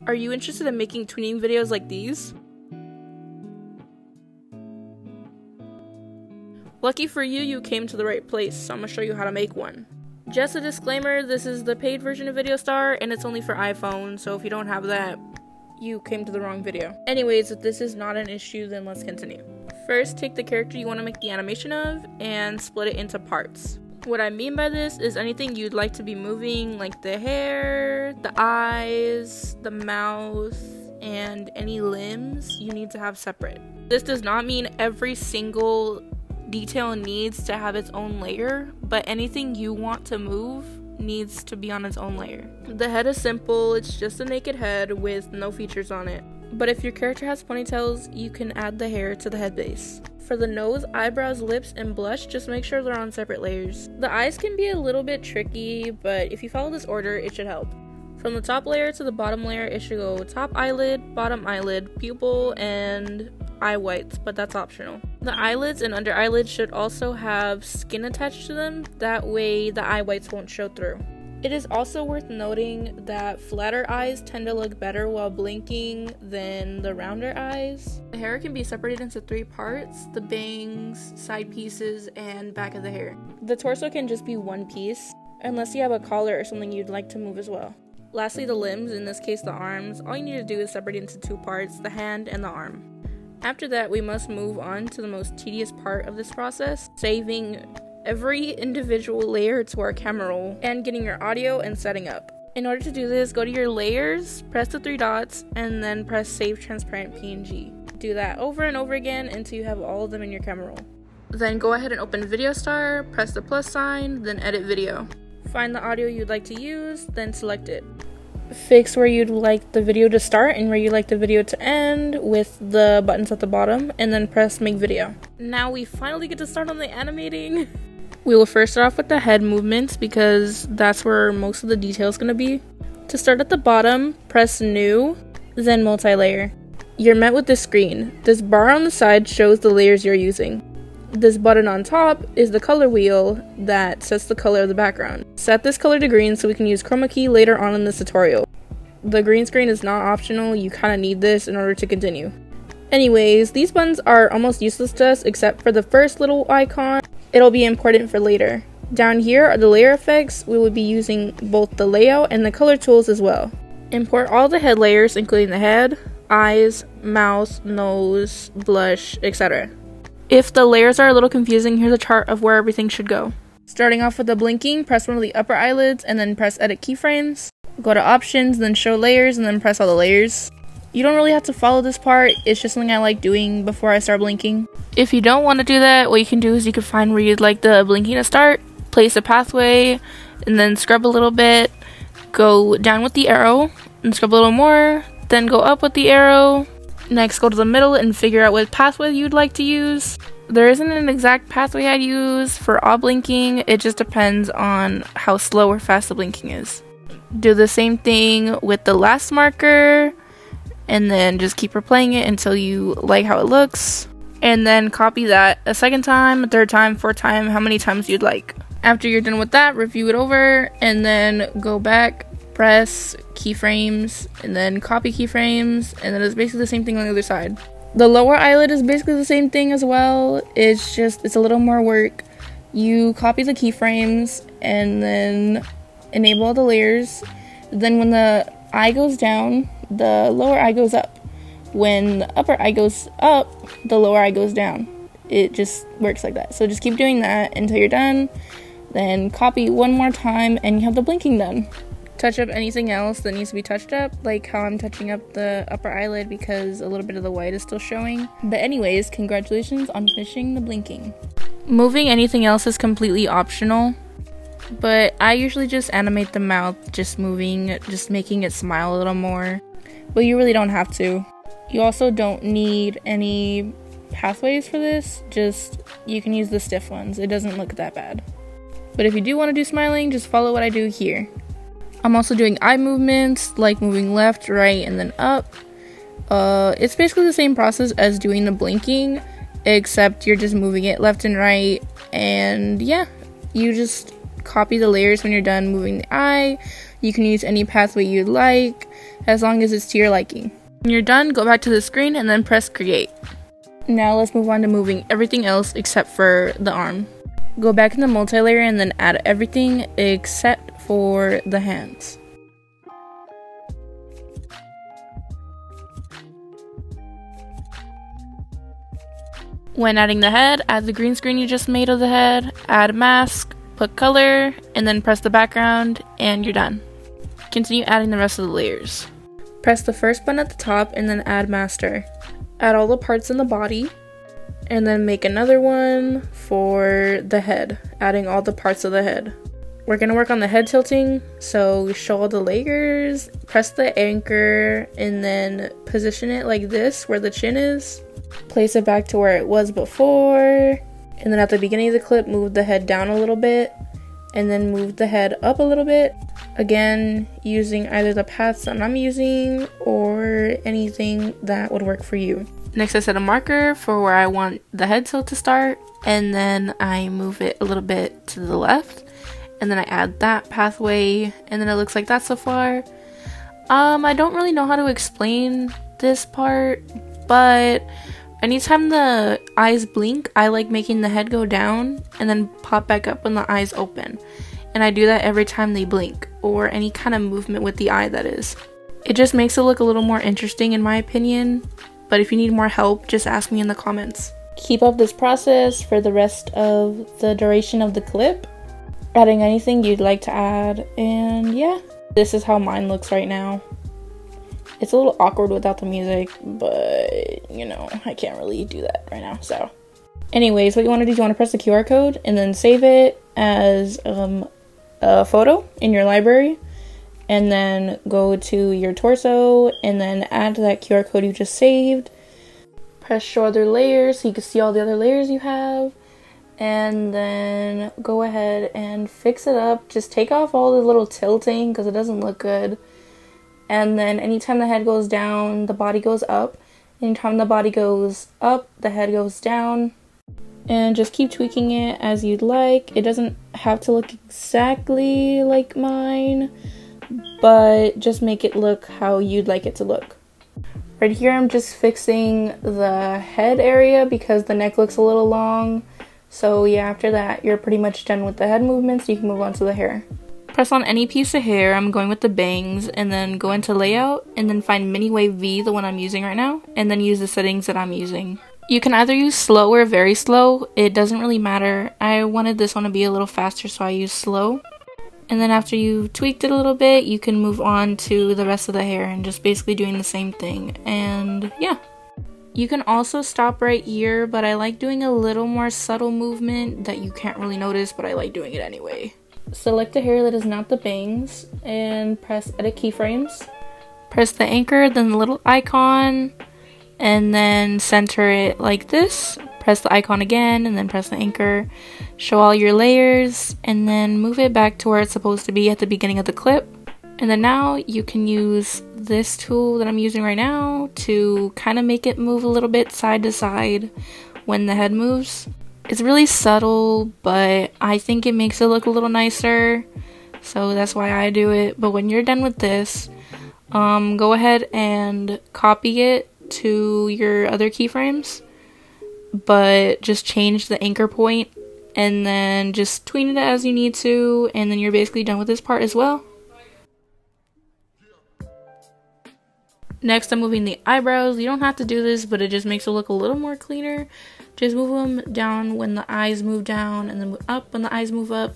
Are you interested in making tweening videos like these? Lucky for you, you came to the right place, so I'm gonna show you how to make one. Just a disclaimer, this is the paid version of Videostar, and it's only for iPhone, so if you don't have that, you came to the wrong video. Anyways, if this is not an issue, then let's continue. First, take the character you want to make the animation of, and split it into parts. What I mean by this is anything you'd like to be moving, like the hair, the eyes, the mouth, and any limbs, you need to have separate. This does not mean every single detail needs to have its own layer, but anything you want to move needs to be on its own layer. The head is simple, it's just a naked head with no features on it. But if your character has ponytails, you can add the hair to the head base. For the nose, eyebrows, lips, and blush, just make sure they're on separate layers. The eyes can be a little bit tricky, but if you follow this order, it should help. From the top layer to the bottom layer, it should go top eyelid, bottom eyelid, pupil, and eye whites, but that's optional. The eyelids and under eyelids should also have skin attached to them, that way the eye whites won't show through. It is also worth noting that flatter eyes tend to look better while blinking than the rounder eyes. The hair can be separated into 3 parts: the bangs, side pieces, and back of the hair. The torso can just be one piece, unless you have a collar or something you'd like to move as well. Lastly, the limbs, in this case the arms, all you need to do is separate it into 2 parts, the hand and the arm. After that, we must move on to the most tedious part of this process, saving every individual layer to our camera roll and getting your audio and setting up. In order to do this, go to your layers, press the 3 dots, and then press save transparent PNG. Do that over and over again until you have all of them in your camera roll. Then go ahead and open Videostar, press the plus sign, then edit video. Find the audio you'd like to use, then select it. Fix where you'd like the video to start and where you'd like the video to end with the buttons at the bottom, and then press make video. Now we finally get to start on the animating. We will first start off with the head movements because that's where most of the detail is going to be. To start at the bottom, press new, then multi-layer. You're met with this screen. This bar on the side shows the layers you're using. This button on top is the color wheel that sets the color of the background. Set this color to green so we can use chroma key later on in this tutorial. The green screen is not optional, you kind of need this in order to continue. Anyways, these buttons are almost useless to us except for the first little icon. It'll be important for later. Down here are the layer effects. We will be using both the layout and the color tools as well. Import all the head layers including the head, eyes, mouth, nose, blush, etc. If the layers are a little confusing, here's a chart of where everything should go. Starting off with the blinking, press one of the upper eyelids and then press edit keyframes. Go to options, then show layers, and then press all the layers. You don't really have to follow this part, it's just something I like doing before I start blinking. If you don't want to do that, what you can do is you can find where you'd like the blinking to start, place a pathway, and then scrub a little bit, go down with the arrow, and scrub a little more, then go up with the arrow. Next, go to the middle and figure out what pathway you'd like to use. There isn't an exact pathway I'd use for all blinking, it just depends on how slow or fast the blinking is. Do the same thing with the last marker, and then just keep replaying it until you like how it looks. And then copy that a second time, a third time, fourth time, how many times you'd like. After you're done with that, review it over, and then go back, press keyframes, and then copy keyframes, and then it's basically the same thing on the other side. The lower eyelid is basically the same thing as well, it's a little more work. You copy the keyframes, and then enable all the layers. Then when the eye goes down, the lower eye goes up. When the upper eye goes up, the lower eye goes down. It just works like that. So just keep doing that until you're done. Then copy one more time and you have the blinking done. Touch up anything else that needs to be touched up, like how I'm touching up the upper eyelid because a little bit of the white is still showing. But anyways, congratulations on finishing the blinking. Moving anything else is completely optional, but I usually just animate the mouth, just making it smile a little more. But you really don't have to. You also don't need any pathways for this, you can use the stiff ones. It doesn't look that bad. But if you do want to do smiling, just follow what I do here. I'm also doing eye movements, like moving left, right, and then up. It's basically the same process as doing the blinking, except you're just moving it left and right, and yeah, you just copy the layers when you're done moving the eye. You can use any pathway you'd like, as long as it's to your liking. When you're done, go back to the screen and then press create. Now let's move on to moving everything else except for the arm. Go back in the multi-layer and then add everything except for the hands. When adding the head, add the green screen you just made of the head, add mask, put color, and then press the background, and you're done. Continue adding the rest of the layers. Press the first button at the top and then add master. Add all the parts in the body, and then make another one for the head, adding all the parts of the head. We're going to work on the head tilting, so show all the layers, press the anchor, and then position it like this where the chin is. Place it back to where it was before, and then at the beginning of the clip, move the head down a little bit, and then move the head up a little bit. Again, using either the paths that I'm using or anything that would work for you. Next, I set a marker for where I want the head tilt to start, and then I move it a little bit to the left, and then I add that pathway, and then it looks like that so far. I don't really know how to explain this part, but anytime the eyes blink, I like making the head go down and then pop back up when the eyes open. And I do that every time they blink, or any kind of movement with the eye, that is. It just makes it look a little more interesting in my opinion, but if you need more help, just ask me in the comments. Keep up this process for the rest of the duration of the clip, adding anything you'd like to add, and yeah. This is how mine looks right now. It's a little awkward without the music, but you know, I can't really do that right now, so. Anyways, what you want to do is you want to press the QR code and then save it as a photo in your library, and then go to your torso and then add that QR code you just saved. Press show other layers so you can see all the other layers you have, and then go ahead and fix it up. Just take off all the little tilting because it doesn't look good. And then anytime the head goes down, the body goes up. Anytime the body goes up, the head goes down. And just keep tweaking it as you'd like. It doesn't have to look exactly like mine, but just make it look how you'd like it to look. Right here, I'm just fixing the head area because the neck looks a little long. So yeah, after that, you're pretty much done with the head movements. You can move on to the hair. Press on any piece of hair. I'm going with the bangs, and then go into layout and then find mini wave V, the one I'm using right now, and then use the settings that I'm using. You can either use slow or very slow. It doesn't really matter. I wanted this one to be a little faster, so I used slow. And then after you tweaked it a little bit, you can move on to the rest of the hair and just basically doing the same thing. And yeah. You can also stop right here, but I like doing a little more subtle movement that you can't really notice, but I like doing it anyway. Select a hair that is not the bangs and press edit keyframes. Press the anchor, then the little icon, and then center it like this. Press the icon again and then press the anchor. Show all your layers and then move it back to where it's supposed to be at the beginning of the clip. And then now you can use this tool that I'm using right now to kind of make it move a little bit side to side when the head moves. It's really subtle, but I think it makes it look a little nicer, so that's why I do it. But when you're done with this, go ahead and copy it to your other keyframes, but just change the anchor point and then just tween it as you need to, and then you're basically done with this part as well. Next, I'm moving the eyebrows. You don't have to do this, but it just makes it look a little more cleaner. Just move them down when the eyes move down, and then move up when the eyes move up.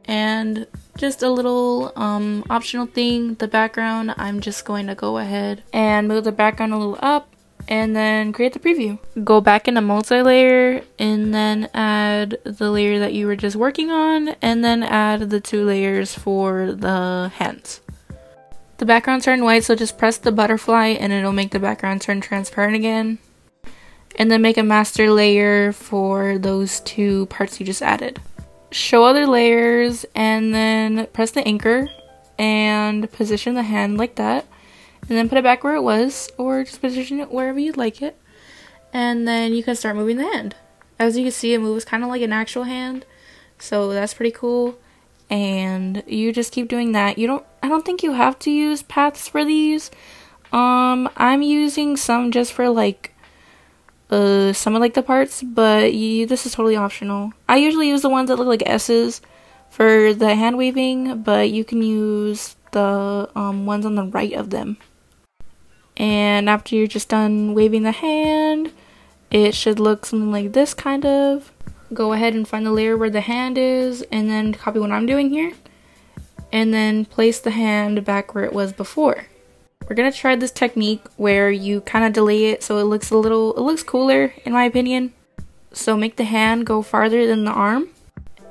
And just a little optional thing, the background, I'm just going to go ahead and move the background a little up and then create the preview. Go back into multi-layer and then add the layer that you were just working on, and then add the 2 layers for the hands. The background turned white, so just press the butterfly and it'll make the background turn transparent again. And then make a master layer for those 2 parts you just added. Show other layers and then press the anchor and position the hand like that. And then put it back where it was, or just position it wherever you'd like it. and then you can start moving the hand. As you can see, it moves kind of like an actual hand, so that's pretty cool. And you just keep doing that. I don't think you have to use paths for these. I'm using some just for like some of like the parts, but this is totally optional. I usually use the ones that look like S's for the hand waving, but you can use the ones on the right of them. And after you're just done waving the hand, it should look something like this kind of. Go ahead and find the layer where the hand is, and then copy what I'm doing here, and then place the hand back where it was before. We're gonna try this technique where you kind of delay it so it looks cooler in my opinion. So make the hand go farther than the arm,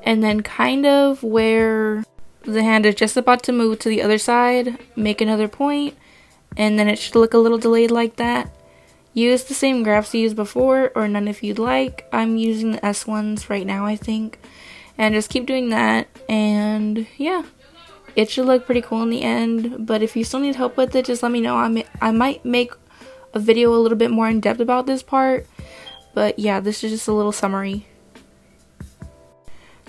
and then kind of where the hand is just about to move to the other side, make another point, and then it should look a little delayed like that. Use the same graphs you used before, or none if you'd like. I'm using the S ones right now, I think. And just keep doing that, and yeah. It should look pretty cool in the end, but if you still need help with it, just let me know. I might make a video a little bit more in depth about this part, but yeah, this is just a little summary.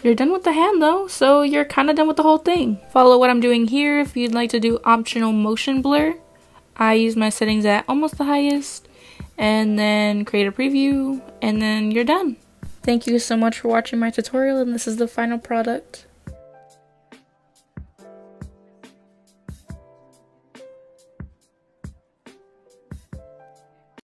You're done with the hand though, so you're kind of done with the whole thing. Follow what I'm doing here if you'd like to do optional motion blur. I use my settings at almost the highest, and then create a preview, and then you're done. Thank you so much for watching my tutorial, and this is the final product.